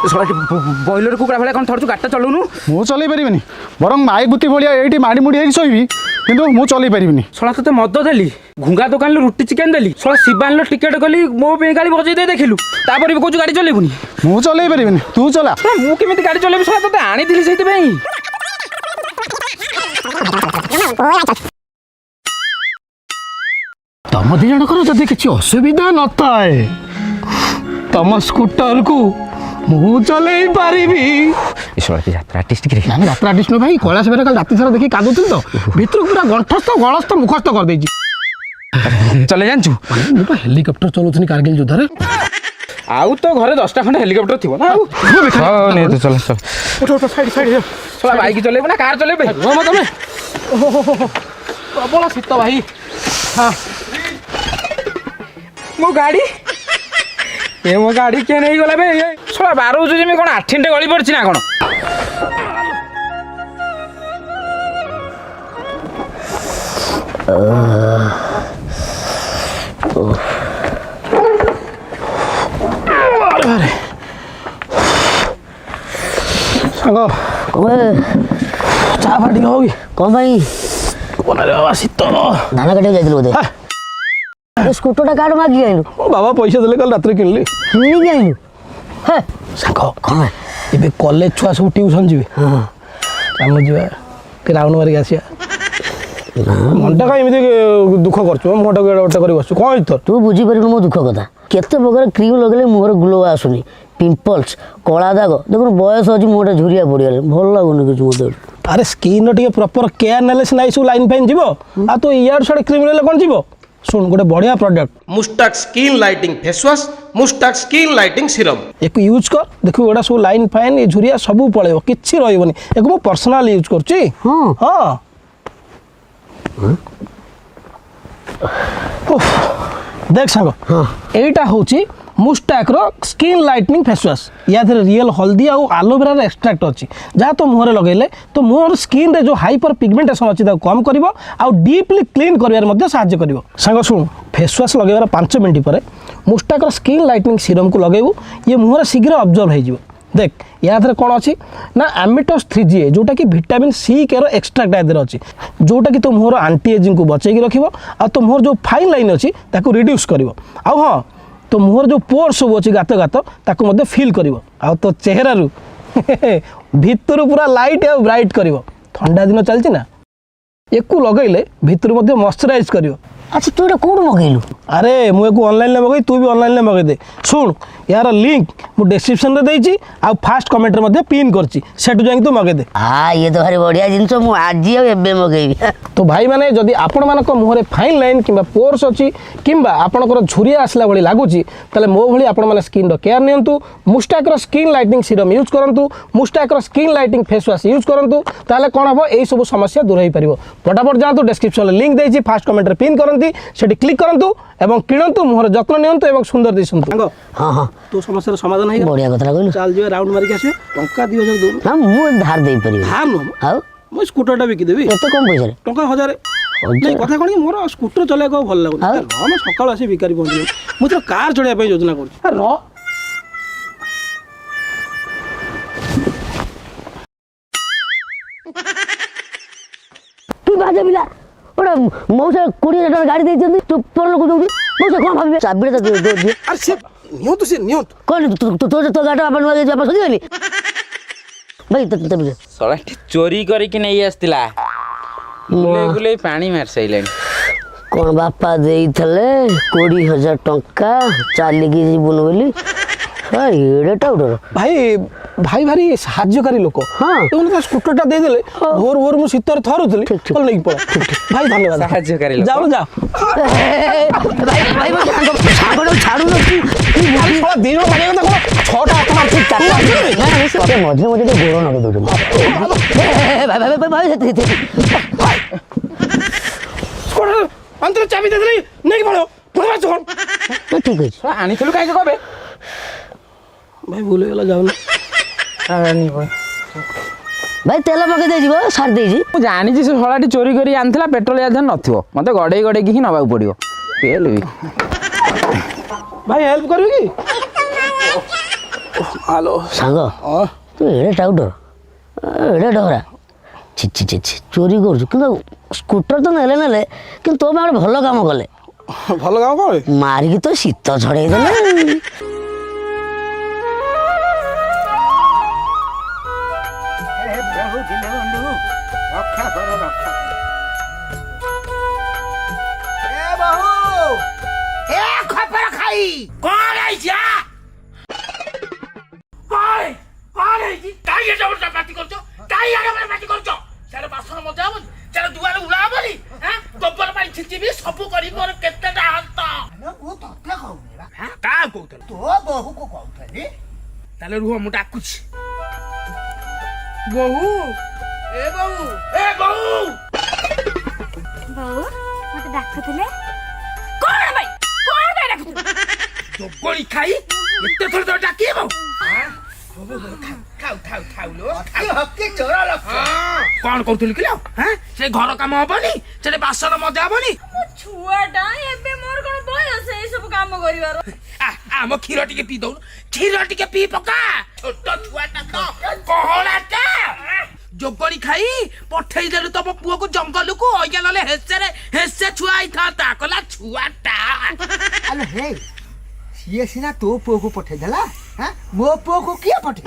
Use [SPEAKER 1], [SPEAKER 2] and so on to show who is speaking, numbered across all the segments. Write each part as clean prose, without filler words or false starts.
[SPEAKER 1] Boiler कुकुड़ा भाई कौन थोड़ा गाड़ी चलाऊनु
[SPEAKER 2] मु चल पारि बर माई गुती भाया ये माड़ी मुड़ी होगी शोबी किंतु मु चल पारि
[SPEAKER 1] शला तो मद देली घुंगा दुकान रुटी चिकेन देली शला शिवान टिकेट कली मो गाड़ी बजे दे देखिलु तापर भी कौन गाड़ी चलेबुनी
[SPEAKER 2] मु चल पारि तू चला
[SPEAKER 1] मु केमिति गाड़ी चलेबी शला तो आनी दिली सेति भाई
[SPEAKER 2] तुम दी जन जदि किसी असुविधा न थाए तुम स्कूटर को मु चले पारि
[SPEAKER 1] यात्रा आर्टिस्ट कि
[SPEAKER 2] यात्रा आर्टिस्ट भाई कैलाश बेरा कल रात सारा देखी कादुल तो भितर पूरा गंठस्थ गणस्थ मुखस्थ कर दे
[SPEAKER 1] चले जानचु
[SPEAKER 2] मुझे हेलिकॉप्टर चलाऊनी कारगिल युद्ध रे
[SPEAKER 1] आउ तो घरे 10टा खंडे हेलिकॉप्टर थी ना हां नहीं तो चल चल उठ साइड साइड चला बाइक चलेबो ना कार चलेबे
[SPEAKER 2] रोमा तमे प्रबल शीत भाई हां
[SPEAKER 1] मो गाड़ी ये मो गाड़ी के नहीं गला बे छोड़ा बारू जो जेमे कोन आठिंटे गली पड़छि ना कोन
[SPEAKER 2] सांगो चा फाटी होगी
[SPEAKER 3] कौन भाई
[SPEAKER 2] कोना रे बाबा शीत
[SPEAKER 3] धान काटे जाइल बोधे अरे स्कूटरटा काट मागी आइलु
[SPEAKER 2] ओ बाबा पैसा देले कल रात किनली
[SPEAKER 3] किनी आइलु हे
[SPEAKER 2] सांगो
[SPEAKER 3] कौन
[SPEAKER 2] एबे कॉलेज छुआ सब ट्यूशन जीवे
[SPEAKER 3] हां
[SPEAKER 2] हम जीवा के राउंड मारी आसिया मनटा का एमती दुख करछु मोटा गोटा करी बसु कोन इतर
[SPEAKER 3] तू बुझी परिनु मो दुख कथा केते प्रकार क्रीम लगले मुहर ग्लो आसुनी पिंपल्स कला दाग देखो बयस अछि मोटा झुरिया पड़िया भल लागुनी किछु मोटे
[SPEAKER 2] अरे स्किन रो टिके प्रॉपर केयर नेले से नाइसु लाइन फाइन जीवो आ तो इयार साडे क्रीम लेले कोन जीवो सुन गोटे बढ़िया प्रोडक्ट
[SPEAKER 4] मुस्टाक स्किन लाइटिंग फेस वॉश मुस्टाक स्किन लाइटिंग सीरम
[SPEAKER 2] एक यूज कर देखो एडा सब लाइन फाइन ए झुरिया सब पळेबो किछि रहइबोनी एक मो पर्सनल यूज करछि
[SPEAKER 3] हां
[SPEAKER 2] हां देख सांगो
[SPEAKER 3] हां
[SPEAKER 2] एटा होची मुस्टाक रो स्किन लाइटनिंग फेस वॉश या थे रियल हल्दी आ एलोवेरा रो एक्सट्रैक्ट अछि जहाँ तो मुहरे लगेले तो मुहर स्किन रे जो हाइपर पिगमेंटेशन अछि ता कम करिवो आ डीपली क्लीन करिवार मध्ये सहायता करिवो सांगो सुन फेस वॉश लगेबार 5 मिनिट परे मुस्टाक रो स्किन लाइटनिंग सीरम को लगेबो ये मुहर शीघ्र ऑब्जर्व हो जिवो देख या थे कौन अच्छी ना एमिटोस 3Ga जोटा कि विटामिन सी के एक्सट्राक्ट या अच्छी जोटा कि तो मुहर आंटी एजिंग को बचेगी रखिबो आ तो मुहर जो फाइन लाइन अच्छी ताको रिड्यूस करिवो आ हाँ तो मुहर जो पोर सब अच्छी गात गात ताको मध्य फील करिवो आ तो चेहरा रु भितर पूरा लाइट आ ब्राइट करिवो ठंडा दिन चलछि ना एकु लगैले भितर मध्य मॉइस्चराइज करिवो
[SPEAKER 3] अच्छा तू कोड मगैलु
[SPEAKER 2] अरे मु एको ऑनलाइन ले मगै तू भी ऑनलाइन ले मगै दे सुन यार लिंक मु डिस्क्रिप्शन रे देइची आ फर्स्ट कमेंट रे मध्ये पिन करची सेटु जाई तू मगै दे
[SPEAKER 3] हां ये तो भारी बढ़िया जिंस मु आज ही एबे मगैबी
[SPEAKER 2] तो भाई माने जदी आपण मानक मुहरे फाइन लाइन किबा पोर्स अछि किबा आपनकर झुरिया आसला भली लागुची तले मो भली आपण माने स्किन रो केयर नियंतु मुस्टाक रो स्किन लाइटिंग सीरम यूज करंतु मुस्टाक रो skin lighting face wash use करंतु ताले कोन हबो एई सब समस्या दूर होई परिबो फटाफट जांतु डिस्क्रिप्शन रे लिंक देइची फर्स्ट कमेंट रे पिन करंती सेठी क्लिक करंतु एवं किणंतु मुहर जत्न नियंतु एवं सुंदर दिसंतु
[SPEAKER 3] हां हां
[SPEAKER 2] तो समस्या समाधान है
[SPEAKER 3] बढ़िया कथा कहलु
[SPEAKER 2] चल जे राउंड मारी के आसे टंका 2000 दो
[SPEAKER 3] ना मु धार देई परिबो
[SPEAKER 2] हां नो
[SPEAKER 3] हाउ
[SPEAKER 2] मो स्कूटरटा बिकि देबी
[SPEAKER 3] एते कम पैसा रे
[SPEAKER 2] टंका 1000 नहीं कथा कोनी मोर स्कूटर चले को भल लागो हम सकाळ आसी बिकारी पहुंचले मु तो कार चढ़िया पे योजना करछि र
[SPEAKER 3] तू बाजे बिला ओडा मौसा 20,000 गाड़ी दे जंदी तू तोर लोग दउदी मौसा कोन भाबी चाबी रे दे दे
[SPEAKER 2] अरे से नियो तो
[SPEAKER 3] कोन तो गाड़ी अपन लगे वापस हो गेली भाई तब
[SPEAKER 1] सळाटी चोरी करी कि नहीं आस्तिला गुले गुले पानी मार सैलेन
[SPEAKER 3] कोन बापा देइथले 20,000 टंका चाली की जीवन बोली हां एडेटा उडर
[SPEAKER 2] भाई भाई भारी साहाय्यकारी लोक
[SPEAKER 3] हां
[SPEAKER 2] तुम तो स्कूटरटा दे देले भोर भोर मु सितर थरुतली चल नहीं पड़ भाई धन्यवाद
[SPEAKER 1] साहाय्यकारी लोक
[SPEAKER 2] जाओ जाओ
[SPEAKER 3] भाई सागो छाड़ू न
[SPEAKER 2] भाई थोड़ा दिन मारे तो छोटा आत्मा ठीक ठाक
[SPEAKER 3] मजे मजे तो गोरो न दो भाई
[SPEAKER 2] स्कूटर अंतर चाबी दे देली नहीं पड़ो पुरा छोड़
[SPEAKER 3] ठीक है
[SPEAKER 1] आनी थलु काहे कहबे
[SPEAKER 2] भाई भूल गेला जाऊ ना
[SPEAKER 1] आनी भाई
[SPEAKER 3] भाई तेल पके दे जीवो सार दे जी
[SPEAKER 1] मु जानि जे सळाटी चोरी करी आनथिला पेट्रोल याद नथिवो मते गडे गडे की नबाउ पड़ियो पेल भी
[SPEAKER 2] भाई हेल्प करू की ହ୍ୟାଲୋ
[SPEAKER 3] ସାଙ୍ଗ ତୁ ଏଡ଼େ ଟାଉଟର ଏଡ଼େ ଡହରା ଛି ଛି ଛି ଛି ଚୋରି କରୁଛୁ କିନ୍ତୁ ସ୍କୁଟର ତ ନେଲେ କିନ୍ତୁ ତୋ ପାଇଁ ଗୋଟେ ଭଲ କାମ କଲେ
[SPEAKER 2] ଭଲ କାମ କଣ
[SPEAKER 3] ମାରିକି ତ ଶୀତ ଝଡ଼େଇ ଦେଲେ
[SPEAKER 1] ତାହେଲେ ରୁହ ମୁଁ ଡାକୁଛି ବୋହୁ ଏ ବୋହୁ ଏ ବୋହୁ
[SPEAKER 5] ବୋଉ ମତେ ଡାକୁଥିଲେ କଣ ପାଇଁ ଡାକୁଥିଲେ
[SPEAKER 1] ଜଗଳି ଖାଇ ଏତେ ଥର ତ ଡାକିବ କଣ କହୁଥିଲି କି ସେ ଘର କାମ ହବନି ସେଠି ବାସନ ମଜା ହବନି
[SPEAKER 5] ଛୁଆଟା ଏବେ ମୋର କଣ ବୟସ ଏଇ ସବୁ କାମ କରିବାର
[SPEAKER 1] ଆମ କ୍ଷୀର ଟିକେ ପିଇ ଦଉନୁ କ୍ଷୀର ଟିକେ ପିଇ ପକା ଛୋଟ ଛୁଆଟା ତ କହଳାଟା ଜଗଳି ଖାଇ ପଠେଇଦେଲୁ ତମ ପୁଅକୁ ଜଙ୍ଗଲକୁ ଅଇକା ନହେଲେ ହେସେ ଛୁଆ ହେଇଥାନ୍ତା କଲା ଛୁଆଟା
[SPEAKER 6] ଆଲୋ ହେ ସିଏ ସିନା ତୋ ପୁଅକୁ ପଠେଇଦେଲା ମୋ ପୁଅକୁ କିଏ ପଠେଇ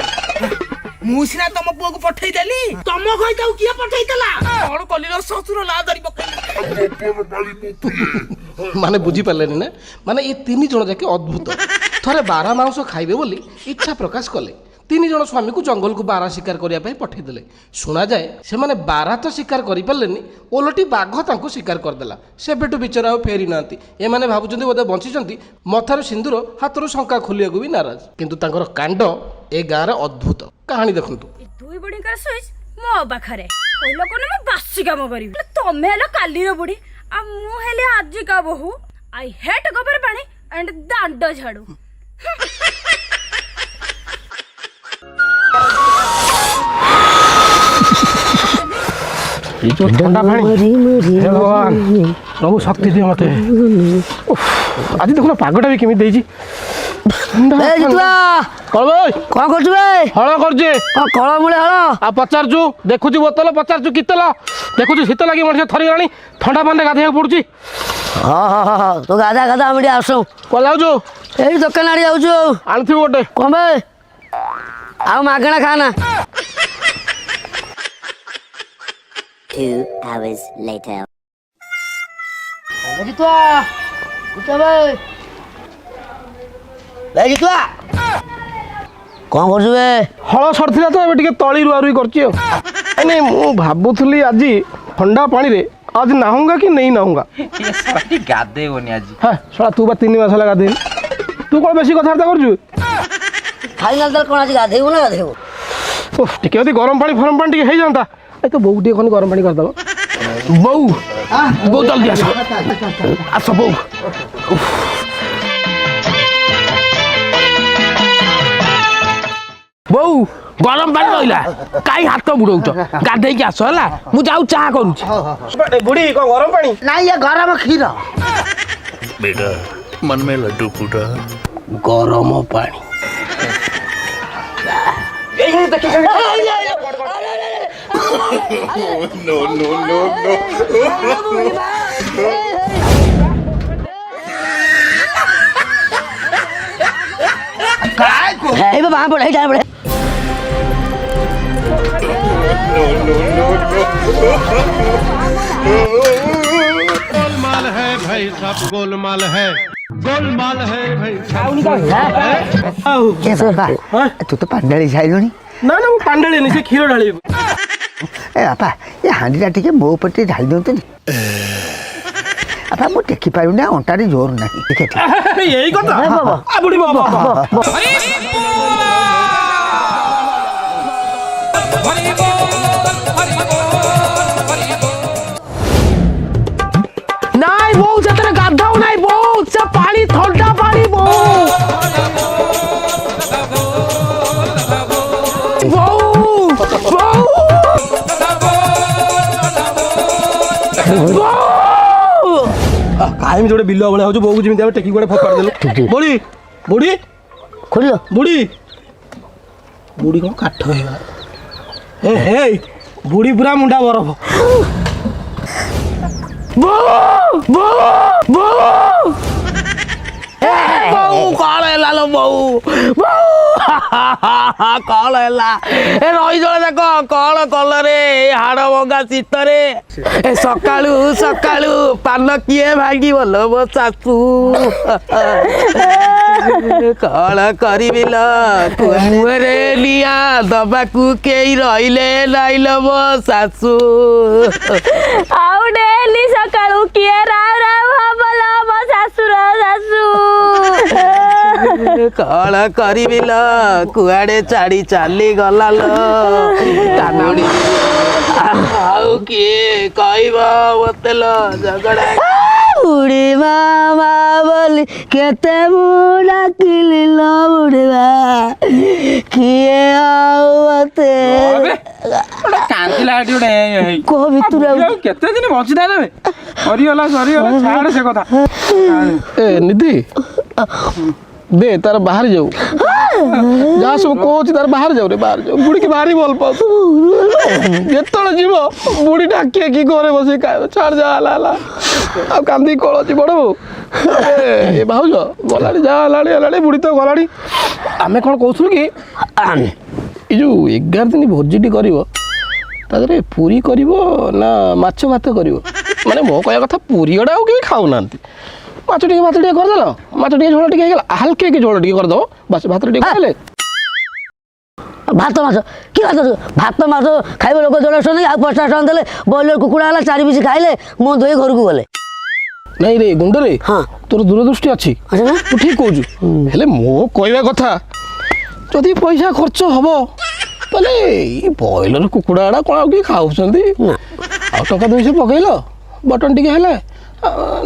[SPEAKER 1] ମୁଁ ସିନା ତମ ପୁଅକୁ ପଠେଇଦେଲି ତମ ଘଇତାକୁ କିଏ ପଠେଇଥିଲା କଣ କଲିର ଶ୍ୱଶୁର ନା ଧରି ପକେଇଲି
[SPEAKER 4] ମାନେ ବୁଝିପାରିଲେନି ନା ମାନେ ଏ 3 ଜଣ ଯାକେ ଅଦ୍ଭୁତ ଥରେ ବାରା ମାଂସ ଖାଇବେ ବୋଲି ଇଚ୍ଛା ପ୍ରକାଶ କଲେ 3 ଜଣ ସ୍ୱାମୀକୁ ଜଙ୍ଗଲକୁ ବାରା ଶିକାର କରିବା ପାଇଁ ପଠେଇଦେଲେ ଶୁଣାଯାଏ ସେମାନେ ବାରା ତ ଶିକାର କରିପାରିଲେନି ଓଲଟି ବାଘ ତାଙ୍କୁ ଶିକାର କରିଦେଲା ସେବେଠୁ ବିଚରା ଆଉ ଫେରି ନାହାନ୍ତି ଏମାନେ ଭାବୁଛନ୍ତି ବୋଧେ ବଞ୍ଚିଛନ୍ତି ମଥାରୁ ସିନ୍ଦୁର ହାତରୁ ଶଙ୍କା ଖୋଲିବାକୁ ବି ନାରାଜ କିନ୍ତୁ ତାଙ୍କର କାଣ୍ଡ ଏ ଗାଁର ଅଦ୍ଭୁତ କାହାଣୀ ଦେଖନ୍ତୁ
[SPEAKER 5] ଦୁଇ ବୁଢୀଙ୍କର ସୁଇଚ ମୋ ପାଖରେ କହିଲ କଣ ମୁଁ ବାସି କାମ କରିବି ତମେ ହେଲ କାଲିର ବୁଢୀ ଆଉ ମୁଁ ହେଲେ ଆଜିକା ବୋହୁ ଆଇ ହେଟ୍ ଗୋବର ପାଣି ଆଣ୍ଡ ଦାଣ୍ଡ ଝାଡୁ
[SPEAKER 2] ଥଣ୍ଡା ପାଣି ହେ ଭଗବାନ ପ୍ରଭୁ ଶକ୍ତି ଦିଅ ମତେ ଆଜି ଦେଖୁନ ପାଗଟା ବି କେମିତି ଦେଇଛି
[SPEAKER 3] କଣ କରୁଛୁ ବେ
[SPEAKER 2] ହଳ କରୁଛି
[SPEAKER 3] କଳ ମୂଳେ ହଳ
[SPEAKER 2] ଆଉ ପଚାରୁଛୁ ଦେଖୁଛୁ ବୋତଲ ପଚାରୁଛୁ କିତଲ ଦେଖୁଛୁ ଶୀତ ଲାଗି ମଣିଷ ଥରିଗଲାଣି ଥଣ୍ଡା ପାଣିରେ ଗାଧୋଇବାକୁ ପଡୁଛି
[SPEAKER 3] ହଁ ତୁ ଗାଧା ଆମେ ଟିକେ ଆସୁ
[SPEAKER 2] କୁଆଡେ ଯାଉଛୁ
[SPEAKER 3] ଏଇ ଦୋକାନ ଆଡେ ଯାଉଛୁ
[SPEAKER 2] ଆଣିଥିବୁ ଗୋଟେ
[SPEAKER 3] କଣ ବେ ଆଉ ମାଗଣା ଖାନା
[SPEAKER 7] 2 hours later.
[SPEAKER 3] କଣ କରୁଛୁ ବେ
[SPEAKER 2] ହଳ ସରିଥିଲା ତ ଏବେ ଟିକେ ତଳି ରୁଆ ରୁଇ କରୁଛି ଆଉ ନାଇଁ ମୁଁ ଭାବୁଥିଲି ଆଜି ଥଣ୍ଡା ପାଣିରେ ଆଜି ନାହୁଙ୍ଗା କି ନେଇ ନାହୁଙ୍ଗା
[SPEAKER 1] ଗାଧେଇବନି ଆଜି
[SPEAKER 2] ହଁ ଶଳା ତୁ ବା 3 ମାସ ହେଲା ଗାଧେଇନି ତୁ କଣ ବେଶୀ କଥାବାର୍ତ୍ତା କରୁଛୁ
[SPEAKER 3] ଫାଇନାଲ ତାହେଲେ କଣ ଆଜି ଗାଧେଇବୁ ନା ଗାଧେଇବୁ
[SPEAKER 2] ଟିକେ ଯଦି ଗରମ ପାଣି ଫରମ ପାଣି ଟିକେ ହେଇଯାନ୍ତା ଏ ତ ବୋଉ ଟିକେ ଗରମ ପାଣି କରିଦେବ ବୋଉ ବୋଉ ଜଲ୍ଦି ଆସ ଆସ ବୋଉ ବୋଉ ଗରମ ପାଣି ରହିଲା କାଇଁ ହାତ ବୁଡଉଛ ଗାଧେଇକି ଆସ ହେଲା ମୁଁ ଯାଉ ଚାହା କରୁଛି ବୁଢୀ କଣ ଗରମ ପାଣି
[SPEAKER 6] ନାଇଁ ଏ ଗରମ କ୍ଷୀର
[SPEAKER 8] बेटा मन में लड्डू फूटा
[SPEAKER 2] ଗରମ ପାଣି
[SPEAKER 3] ବାହା ପଡେ ହେଇଟା ପଡେ
[SPEAKER 8] गोलमाल है भाई सब गोलमाल है भाई
[SPEAKER 6] ତୁ ତ ପାଣି ଢାଳି ସାଇଲୁଣି
[SPEAKER 2] ନା ନା ମୁଁ ପାଣି ଢାଳିନି ସେ କ୍ଷୀର ଢାଳିବି
[SPEAKER 6] ଏ ବାପା ଏ ହାଣ୍ଡିଟା ଟିକେ ମୋ ଉପରେ ଟିକେ ଢାଳି ଦିଅନ୍ତୁନି ବାପା ମୁଁ ଟେକି ପାରିବି ନା ଅଣ୍ଟାରେ ଜୋର ନାହିଁ ଟିକେ
[SPEAKER 2] ଏଇ କଥା ବୁଢୀ ବାବା ନାଇଁ ବୋଉ ସେଥିରେ ଗାଧାଉ ନାଇଁ ବୋଉ ସେ ପାଣି ଥଣ୍ଡା ପାଣି ବୋଉ କାହିଁକି ଯୋଉଟେ ବିଲ ଭଳିଆ ହଉଛି ବୋଉକୁ ଯେମିତି ଆମେ ଟେକି ଗୋଟେ ଫୋପାଡ଼ି ଦେଲୁ ବୁଢୀ ବୁଢୀ
[SPEAKER 3] ଖୋଲିଲ
[SPEAKER 2] ବୁଢୀ ବୁଢ଼ୀ କ'ଣ କାଠ ହେଇଗଲା ହେ ବୁଢ଼ୀ ପୁରା ମୁଣ୍ଡା ବରଫ ବୋଉ କ'ଣ ହେଲା ଲୋ ବୋଉ କ'ଣ ହେଲା ଏ ରହିଜଳ ଯାକ କ'ଣ କଲରେ ହାଡ଼ ଭଙ୍ଗା ଶୀତରେ ଏ ସକାଳୁ ସକାଳୁ ପାନ କିଏ ଭାଙ୍ଗିବ ଲୋ ମୋ ଶାଶୁ କ'ଣ କରିବି ଲୋ କୁଆରେ ନିଆଁ ଦବାକୁ କେହି ରହିଲେ ନାଇଁ ଲୋ ମୋ ଶାଶୁ
[SPEAKER 5] ଆଉ ଡେଲି ସକାଳୁ କିଏ ରାଉ ରାଉ ହବ ଲୋ ମୋ ଶାଶୁର ଶାଶୁ
[SPEAKER 2] କ'ଣ କରିବି ଲୋ କୁଆଡ଼େ ଛାଡ଼ି ଚାଲିଗଲା ଲୋ କାନୁଡ଼ି ଆଉ କିଏ କହିବ ମତେ ଲୋ ଝଗଡ଼ା
[SPEAKER 3] ବୁଢ଼ୀ ମାମା ବୋଲି କେତେ ମୁଁ ଡାକିଲି ଲୋ ବୁଢ଼ୀ ମା କିଏ ଆଉ ମତେ
[SPEAKER 1] କାନ୍ଦିଲା ଏଠି ଗୋଟେ
[SPEAKER 3] କୋ ଭିତରୁ
[SPEAKER 1] କେତେ ଦିନ ବଞ୍ଚିଥାଏ ତମେ ସରିଗଲା ଛାଡ଼ ସେ କଥା
[SPEAKER 4] ଏ ନିଧି ଦେ ତାର ବାହାରି ଯାଉ ଯାହା ସବୁ କହୁଛି ତାର ବାହାରି ଯାଉ ରେ ବାହାରି ଯାଉ ବୁଢ଼ୀକି ଭାରି ଭଲ ପାଉ ଯେତେବେଳେ ଯିବ ବୁଢ଼ୀ ଡାକିଏ କି ଘରେ ବସି ଖାଇବ ଛାଡ଼ ଯା ହେଲା ଆଉ କାନ୍ଦିକି କଳ ଅଛି ବଡ଼ ବୋଉ ଏ ଭାଉଜ ଗଲାଣି ଯାହା ହେଲାଣି ବୁଢ଼ୀ ତ ଗଲାଣି ଆମେ କ'ଣ କହୁଥିଲୁ କି ଏ ଯେଉଁ 11 ଦିନ ଭୋଜିଟି କରିବ ତା ଦେହରେ ପୁରୀ କରିବ ନା ମାଛ ଭାତ କରିବ ମାନେ ମୋ କହିବା କଥା ପୁରୀ ଗୁଡ଼ା ଆଉ କେହି ଖାଉନାହାନ୍ତି ମାଛ ଟିକେ ଭାତ ଟିକେ କରିଦେଲ ମାଛ ଟିକେ ଝୋଳ ଟିକେ ହେଇଗଲା ହାଲକେ କି ଝୋଳ ଟିକେ କରିଦେବ ବାସ ଭାତ ଟିକେ ଖାଇଲେ
[SPEAKER 3] ଭାତ ମାଛ କି ଭାତ ମାଛ ଖାଇବ ଲୋକ ଜଣେ ଅଛନ୍ତି ଆଉ 50 ଟଙ୍କା ଦେଲେ ବ୍ରଏଲର କୁକୁଡ଼ା ହେଲା 4 ପିସ୍ ଖାଇଲେ ମୋ ଧୋଇ ଘରକୁ ଗଲେ
[SPEAKER 4] ନାଇଁ ରେ ଗୁଣ୍ଡରେ
[SPEAKER 3] ହଁ
[SPEAKER 4] ତୋର ଦୂରଦୃଷ୍ଟି ଅଛି
[SPEAKER 3] ଅଛି ନା
[SPEAKER 4] ତୁ ଠିକ୍ କହୁଛୁ ହେଲେ ମୋ କହିବା କଥା ଯଦି ପଇସା ଖର୍ଚ୍ଚ ହବ ତାହେଲେ ଏଇ ବ୍ରଏଲର କୁକୁଡ଼ା ଗୁଡ଼ା କ'ଣ ଆଉ କିଏ ଖାଉଛନ୍ତି ଆଉ ଟଙ୍କା 200 ପକେଇଲ ବଟନ୍ ଟିକେ ହେଲେ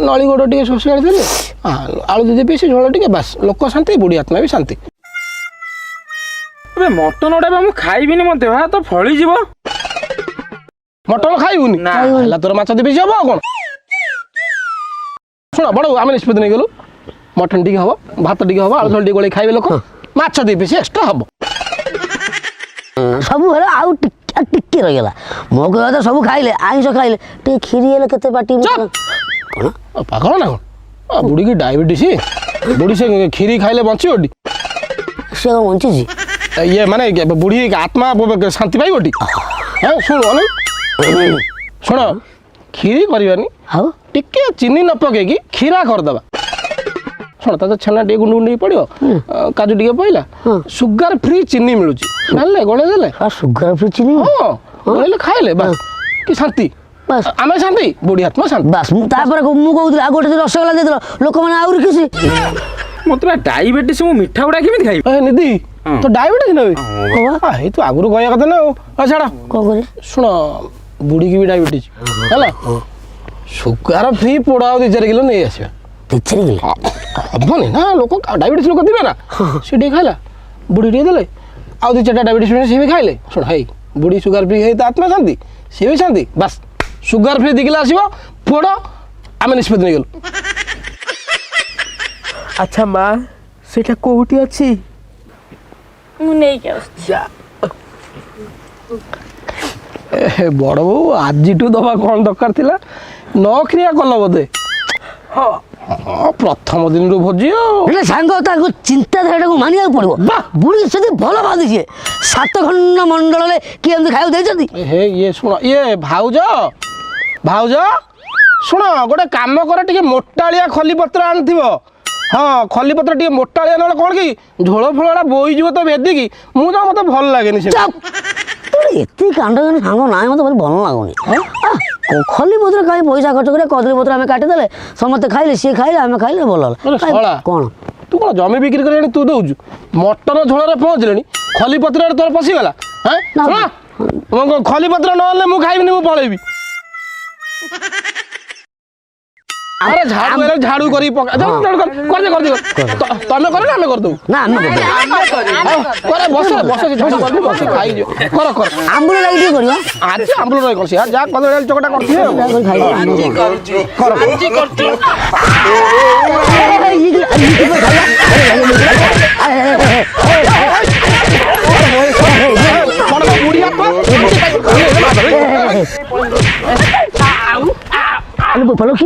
[SPEAKER 4] ନଳି ଗୋଡ଼ ଟିକେ ଶୋଷି ଆଣିଦେଲେ ଆଳୁ ଦିଦି ପିସ୍ ଝୋଳ ଟିକେ ବାସ୍ ଲୋକ ଶାନ୍ତି ବୁଢ଼ୀ ଆତ୍ମା ବି ଶାନ୍ତି
[SPEAKER 1] ଏବେ ମଟନ ଗୁଡ଼ା ମୁଁ ଖାଇବିନି ମୋ ଦେହ ହାତ ଫଳିଯିବ
[SPEAKER 4] ମଟନ ଖାଇବୁନି ହେଲା ତୋର ମାଛ ଦି ପିସ୍ ହବ ଆଉ କ'ଣ ଶୁଣ ବଡ଼ ଆମେ ନିଷ୍ପତ୍ତି ନେଇଗଲୁ ମଟନ ଟିକେ ହବ ଭାତ ଟିକେ ହବ ଆଳୁ ଝୋଳ ଟିକେ ଗୋଳେଇ ଖାଇବେ ଲୋକ ମାଛ ଦି ପିସ୍ ଏକ୍ସଟ୍ରା ହବ
[SPEAKER 3] ସବୁ ହେଲା ଆଉ ଟିକେ ରହିଗଲା ମୋ କହିବା କଥା ସବୁ ଖାଇଲେ ଆଇଁଷ ଖାଇଲେ ଟିକେ କ୍ଷୀରି ହେଲେ କେତେ ପାଟି
[SPEAKER 4] ପାଗଳ ନା କ'ଣ ବୁଢ଼ୀକି ଡାଇବେଟିସ୍ ବୁଢ଼ୀ ସେ କ୍ଷୀରି ଖାଇଲେ ବଞ୍ଚିବଟି
[SPEAKER 3] ସେ କ'ଣ ବଞ୍ଚିଛି
[SPEAKER 4] ଇଏ ମାନେ ବୁଢ଼ୀ ଆତ୍ମା ଶାନ୍ତି ପାଇବଟି ହଁ ଶୁଣ ଶୁଣ କ୍ଷୀରି କରିବାନି
[SPEAKER 3] ଆଉ
[SPEAKER 4] ଟିକେ ଚିନି ନ ପକେଇକି କ୍ଷୀରା କରିଦେବା ଶୁଣ ତା ଛେନା ଟିକେ ଗୁଣ୍ଡ ଗୁଣ୍ଡ ପଡ଼ିବ କାଜୁ ଟିକେ ପଇଲା ସୁଗାର ଫ୍ରି ଚିନି ମିଳୁଛି ଜାଣିଲେ ଗୋଳେଇ ଦେଲେ
[SPEAKER 3] ସୁଗାର ଫ୍ରି ଚିନି
[SPEAKER 4] ହଁ ଗୋଳେଇଲେ ଖାଇଲେ ବାସ୍ କି ଶାନ୍ତି ଆମେ ଶାନ୍ତି ବୁଢ଼ୀ ଆତ୍ମା ଶାନ୍ତି
[SPEAKER 3] ବାସ୍ ତାପରେ ମୁଁ କହୁଥିଲି ଆଉ ଗୋଟେ ରସଗୋଲା ଦେଇଦେଲ ଲୋକମାନେ ଆହୁରି ଖୁସି
[SPEAKER 1] ମୋତେ ବା ଡାଇବେଟିସ୍ ମୁଁ ମିଠା ଗୁଡ଼ା କେମିତି ଖାଇବି
[SPEAKER 4] ନିଧି ତ ଡାଇବେଟିସ୍ ନେବି ଏଇ ତୁ ଆଗରୁ କହିବା କଥା ନା ଆଉ ଛାଡ଼
[SPEAKER 3] କ'ଣ କରିବି
[SPEAKER 4] ଶୁଣ ବୁଢ଼ୀକି ବି ଡାଇବେଟିସ୍ ହେଲା ସୁଗାର ଫ୍ରି ପୋଡ଼ା ଆଉ 2-4 କିଲୋ ନେଇ ଆସିବା
[SPEAKER 3] 2-4 କିଲୋ
[SPEAKER 4] ହବନି ନା ଲୋକ ଡାଇବେଟିସ୍ ଲୋକ ଦିବେ ନା ସେ ଟିକେ ଖାଇଲା ବୁଢ଼ୀ ଟିକେ ଦେଲେ ଆଉ 2-4ଟା ଡାଇବେଟିସ୍ ସିଏ ବି ଖାଇଲେ ଶୁଣ ହେଇ ବୁଢ଼ୀ ସୁଗାର ଫ୍ରି ହେଇ ତା ଆତ୍ମା ଶାନ୍ତି ସିଏ ବି ଶାନ୍ତି ବାସ୍ ସୁଗାର ଫ୍ରି 2 କିଲୋ ଆସିବ ପୋଡ଼ ଆମେ ନିଷ୍ପତ୍ତି ନେଇଗଲୁ
[SPEAKER 2] ଆଚ୍ଛା ମା ସେଇଟା କୋଉଠି ଅଛି
[SPEAKER 5] ମୁଁ ନେଇକି ଆସୁଛି
[SPEAKER 4] ବଡ଼ ବୋଉ ଆଜିଠୁ ଦେବା କ'ଣ ଦରକାର ଥିଲା ନଖିରିଆ କଲ ବୋଧେ ହଁ ପ୍ରଥମ ଦିନରୁ ଭୋଜି ଆଉ
[SPEAKER 3] ହେଲେ ସାଙ୍ଗ ତାକୁ ଚିନ୍ତାଧାରାଟାକୁ ମାନିବାକୁ ପଡ଼ିବ ବୁଢ଼ୀ ସେଠି ଭଲ ଭାବିଛି 7 ଖଣ୍ଡ ମଣ୍ଡଳରେ କିଏ ଏମିତି ଖାଇବାକୁ ଦେଇଛନ୍ତି
[SPEAKER 4] ହେ ଇଏ ଶୁଣ ଇଏ ଭାଉଜ ଶୁଣ ଗୋଟେ କାମ କର ଟିକେ ମୋଟାଳିଆ ଖଲିପତ୍ର ଆଣିଥିବ ହଁ ଖଲିପତ୍ର ଟିକେ ମୋଟାଳିଆ ନହେଲେ କ'ଣ କି ଝୋଳ ଫୋଳଟା ବୋହିଯିବ ତ ଭେଦିକି ମୁଁ ତ ମୋତେ ଭଲ ଲାଗେନି ସେ
[SPEAKER 3] ଏତେ କାଣ୍ଡ ସାଙ୍ଗ ନାହିଁ ମୋତେ ଭାରି ଭଲ ଲାଗୁନି ଖଲି ପତ୍ର କାହିଁ ପଇସା ଖର୍ଚ୍ଚ କରିବା କଦଳୀ ପତ୍ର ଆମେ କାଟିଦେଲେ ସମସ୍ତେ ଖାଇଲେ ସିଏ ଖାଇଲେ ଆମେ ଖାଇଲେ ଭଲ ହେଲା କ'ଣ
[SPEAKER 4] ତୁ କ'ଣ ଜମି ବିକ୍ରି କରିକି ତୁ ଦେଉଛୁ ମଟନ ଝୋଳରେ ପହଞ୍ଚିଲେଣି ଖଲିପତ୍ରରେ ତୋର ପଶିଗଲା ଖଲିପତ୍ର ନହେଲେ ମୁଁ ଖାଇବିନି ମୁଁ ପଳେଇବି ଆରେ ଝାଡୁ କରି ପକା ତମେ କର ନା ଆମେ କରିଦେବୁ
[SPEAKER 3] ନା
[SPEAKER 4] ବସ ଖାଇଯିବ କର
[SPEAKER 3] ଆମ୍ବୁଲ ଲାଗି ଟିକେ କରିବା
[SPEAKER 4] ଆଜି ଆମ୍ବୁଲ ରହି କରିଛି ଯାହା କଦଳୀ ଚକଟା କରିଥିବେ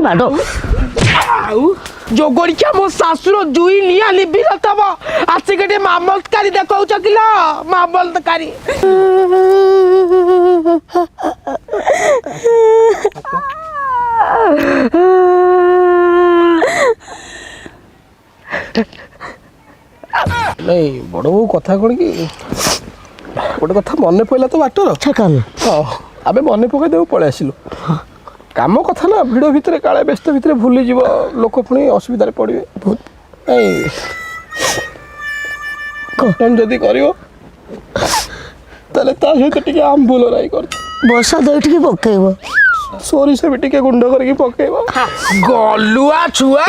[SPEAKER 3] ବାଟ
[SPEAKER 1] ଆଉ ଯୋଗରିକା ମୋ ଶାଶୁର ଜୁଇ ନିଆଁ ଲିଭି ନଥବ ଆସିକି ଟିକେ ମାମଲତକାରୀ ଦେଖାଉଛ କିଲ ମାମଲତକାରୀ
[SPEAKER 2] ନାଇଁ ବଡ଼ ବୋଉ କଥା କ'ଣ କି ଗୋଟେ କଥା ମନେ ପଡ଼ିଲା ତ ବାଟର ହଁ ଆମେ ମନେ ପକାଇ ଦେବୁ ପଳେଇ ଆସିଲୁ କାମ କଥା ନା ଭିଡ଼ ଭିତରେ କାଳେ ବ୍ୟସ୍ତ ଭିତରେ ଭୁଲିଯିବ ଲୋକ ପୁଣି ଅସୁବିଧାରେ ପଡ଼ିବେ ନାଇଁ ଯଦି କରିବ ତାହେଲେ ତା ସହିତ ଟିକେ ଆମ୍ବୁଲ ରାଇ କର
[SPEAKER 3] ବର୍ଷା ଦହି ଟିକେ ପକେଇବ
[SPEAKER 2] ସୋରିଷ ବି ଟିକେ ଗୁଣ୍ଡ କରିକି ପକେଇବ
[SPEAKER 1] ଗଲୁଆ ଛୁଆ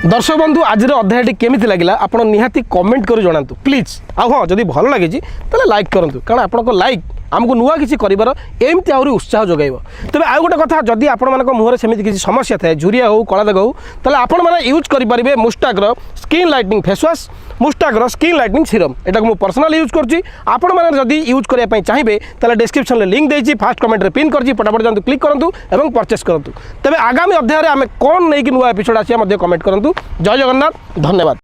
[SPEAKER 2] दर्शक बंधु आज अध्यायटी केमी लगे आप निहाती कमेंट कर जनातु प्लीज आउ हाँ जदि भल लगी तो लाइक करूँ कारण आपंक लाइक आमको नुआ किसी कर एमती आहरी उत्साह जगैब तेज आउ गोटे कथा जदि आपण मुहर सेमती किसी समस्या थाए झुरिया हो कला दाग हो ताले आपण मैंने यूज करेंगे मुस्टाक्र स्किन लाइटनिंग फेस वॉश मुस्टाक्र स्किन लाइटनिंग सीरम एटा को पर्सनल यूज करछि आपण मैंने जदि यूज करने चाहिए ताले डिस्क्रिप्शन में लिंक देछि फास्ट कमेंट रे पिन करछि फटाफट जातु क्लिक करूँ और परचेस करूँ तेज आगामी अध्याय आम कौन नहीं कि नुआ एपिसोड आसिया कमेंट करूँ जय जगन्नाथ धन्यवाद।